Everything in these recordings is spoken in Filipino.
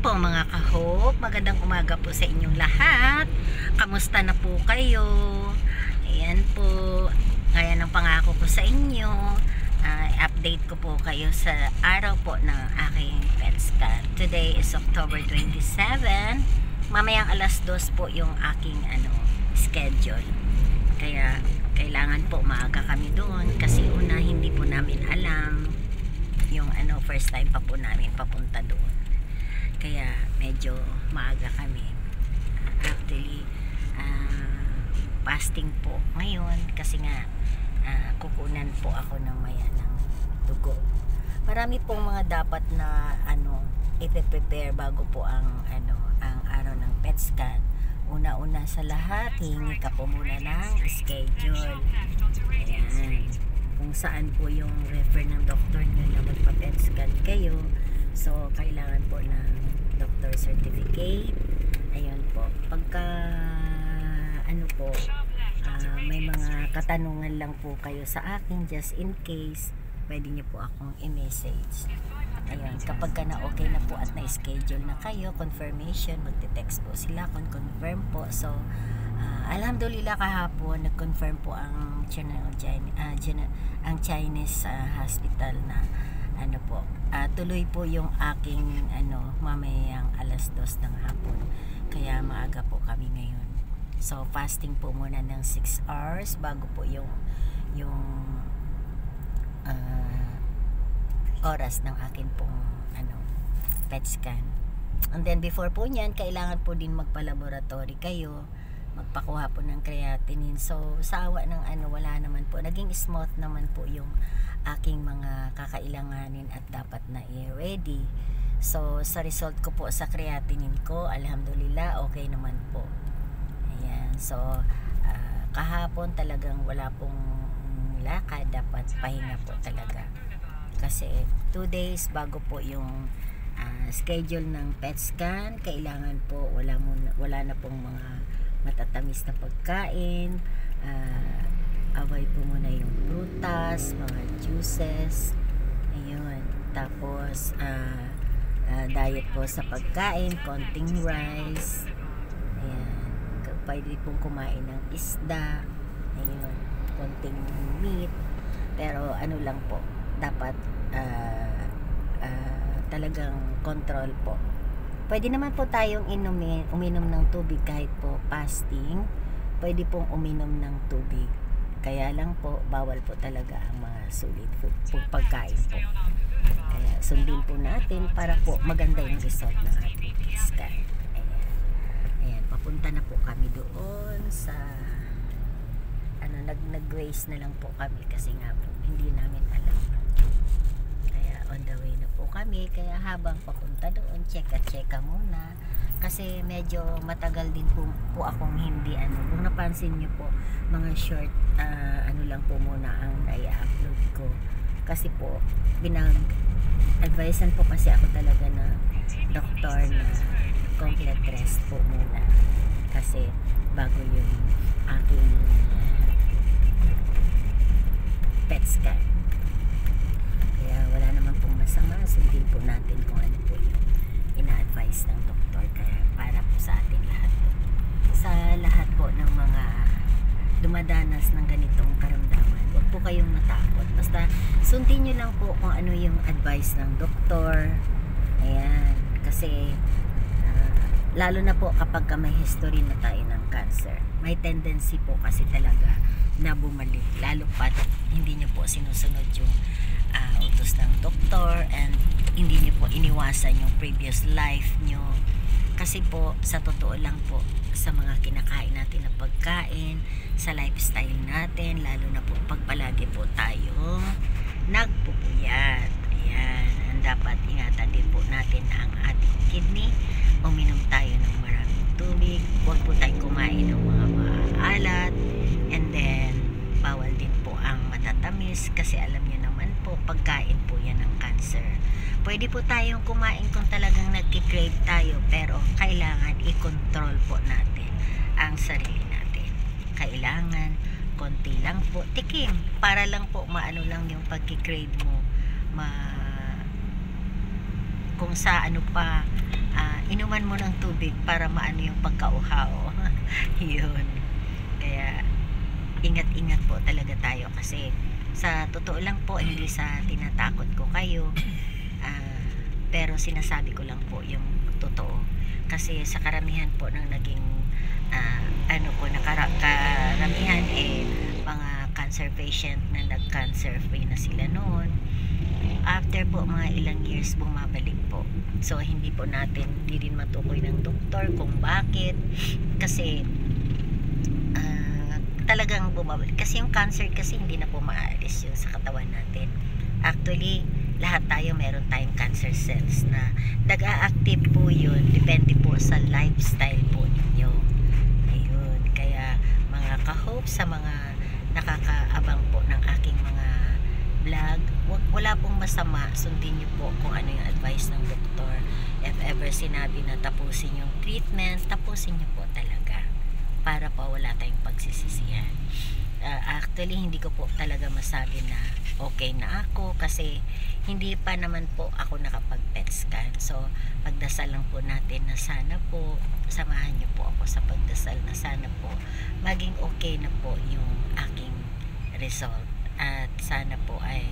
po mga kahop, magandang umaga po sa inyong lahat. Kamusta na po kayo? Ayan po, gaya ng pangako ko sa inyo, update ko po kayo sa araw po ng aking pet scan. Today is October 27. Mamayang alas 2 po yung aking schedule. Kaya kailangan po maaga kami doon kasi una hindi po namin alam yung first time pa po namin papunta doon. Kaya medyo maaga kami. Actually, fasting po ngayon kasi nga kukunan po ako ng ng dugo. Marami pong mga dapat na i-prepare bago po ang araw ng pet scan. Una-una sa lahat, hingi ka po muna ng schedule. Ayan. Kung saan po yung refer ng doktor nyo na magpa-pet scan kayo. So, kailangan po ng doctor certificate. Ayun po. Pagka may mga katanungan lang po kayo sa akin, just in case, pwede nyo po akong i-message. Ayun, kapag ka na okay na po at na-schedule na kayo, confirmation, magte-text po sila kung confirm po. So, alhamdulillah kahapon, nag-confirm po ang Chinese hospital na tuloy po yung aking mamayang alas 2 ng hapon. Kaya maaga po kami ngayon. So, fasting po muna ng 6 hours bago po yung oras ng akin pong pet scan. And then before po niyan, kailangan po din magpa-laboratory kayo, magpakuha po ng creatinine. So sa awa ng wala naman po, naging smooth naman po yung aking mga kakailanganin at dapat na i-ready. So sa result ko po sa creatinine ko, alhamdulillah okay naman po. Ayan. So kahapon talagang wala pong lakad, dapat pahinga po talaga. Kasi 2 days bago po yung schedule ng pet scan, kailangan po wala na pong mga matatamis na pagkain. Avoid po muna yung prutas, mga juices. Ayun. Tapos diet po sa pagkain, konting rice. Ayan. Pwede pong kumain ng isda. Ayun. Konting meat. Pero lang po, dapat talagang control po. Pwede naman po tayong uminom ng tubig kahit po fasting. Pwede pong uminom ng tubig. Kaya lang po, bawal po talaga ang mga solid food pagkain po. Kaya sundin po natin para po maganda yung result ng ating scan. Ayan. Ayan, papunta na po kami doon sa nag-race na lang po kami kasi nga po hindi namin alam. Kaya on the way na po kami. Kaya habang papunta doon, cheka muna kasi medyo matagal din po akong hindi kung napansin nyo po, mga short lang po muna ang i-upload ko kasi po advisean po kasi ako talaga na doktor na complete rest po muna kasi bago yung aking pet scan. Kaya wala naman pong masama, sundin po natin kung ano po yung ina-advise ng doktor, kaya para po sa ating lahat po. Sa lahat po ng mga dumadanas ng ganitong karamdaman, huwag po kayong matakot, basta sundin nyo lang po kung ano yung advice ng doktor. Ayan, kasi lalo na po kapag may history na tayo ng cancer, may tendency po kasi talaga na bumalik, lalo pat hindi nyo po sinusunod yung utos ng doktor and hindi nyo po iniwasan yung previous life nyo. Kasi po sa totoo lang po, sa mga kinakain natin na pagkain, sa lifestyle natin, lalo na po pag palagi po tayo nagpupuyat. Ayan, ang dapat ingatan din po natin ang ating kidney. Uminom tayo ng maraming tubig, huwag po tayong kumain ng mga maalat, and then bawal din po ang matatamis kasi alam niyo naman po, pagkain po yan ng cancer. Pwede po tayong kumain kung talagang nagki-crave tayo, pero kailangan i-control po natin ang sarili natin. Kailangan konti lang po, tikim, para lang po maano lang yung pagki-crave mo, kung sa inuman mo ng tubig para maano yung pagkauhaw. Yun. Kaya ingat-ingat po talaga tayo kasi sa totoo lang po, hindi sa tinatakot ko kayo, pero sinasabi ko lang po yung totoo. Kasi sa karamihan po ng naging karamihan mga cancer patient na nag-cancer free na sila noon. After po mga ilang years bumabalik po. So hindi rin matukoy ng doktor kung bakit, kasi talagang bumabalik. Kasi yung cancer kasi hindi na po maaalis yun sa katawan natin. Actually, lahat tayo meron tayong cancer cells na nag-a-active po yun. Depende po sa lifestyle po ninyo. Ayun. Kaya mga ka-hope sa mga nakakaabang po ng aking mga vlog, wala pong masama. Sundin nyo po kung ano yung advice ng doktor. If ever sinabi na tapusin yung treatment, tapusin nyo po talaga, para po wala tayong pagsisisihan. Actually, hindi ko po talaga masabi na okay na ako kasi hindi pa naman po ako nakapag-PET scan. So, pagdasal lang po natin na sana po, samahan niyo po ako sa pagdasal na sana po maging okay na po yung aking result. At sana po ay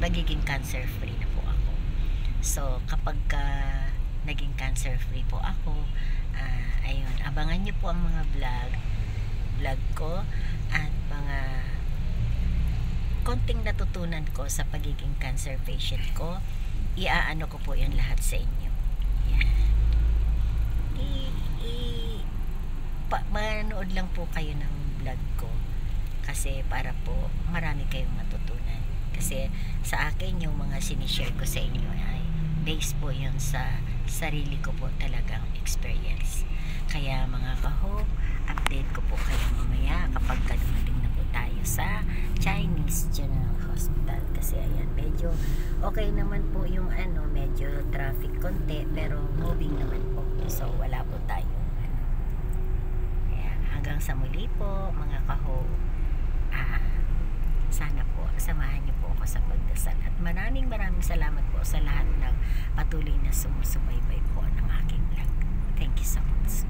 magiging cancer free na po ako. So, kapag naging cancer free po ako, ayun, abangan nyo po ang mga vlog ko at mga konting natutunan ko sa pagiging cancer patient ko. Iaano ko po yan lahat sa inyo. Yan. Manood lang po kayo ng vlog ko kasi para po marami kayong matutunan. Kasi sa akin yung mga sinishare ko sa inyo ay based po yun sa sarili ko po talagang experience. Kaya mga ka-hope, update ko po kayo mamaya kapag dumating na po tayo sa Chinese General Hospital. Kasi ayan, medyo okay naman po yung medyo traffic konti, pero moving naman po. So wala po tayo. Ayan, hanggang sa muli po mga ka-hope. Sana po samahan niyo po ako sa pagdasal at maraming salamat po sa lahat ng patuloy na sumusubaybay po ng aking vlog. Thank you so much.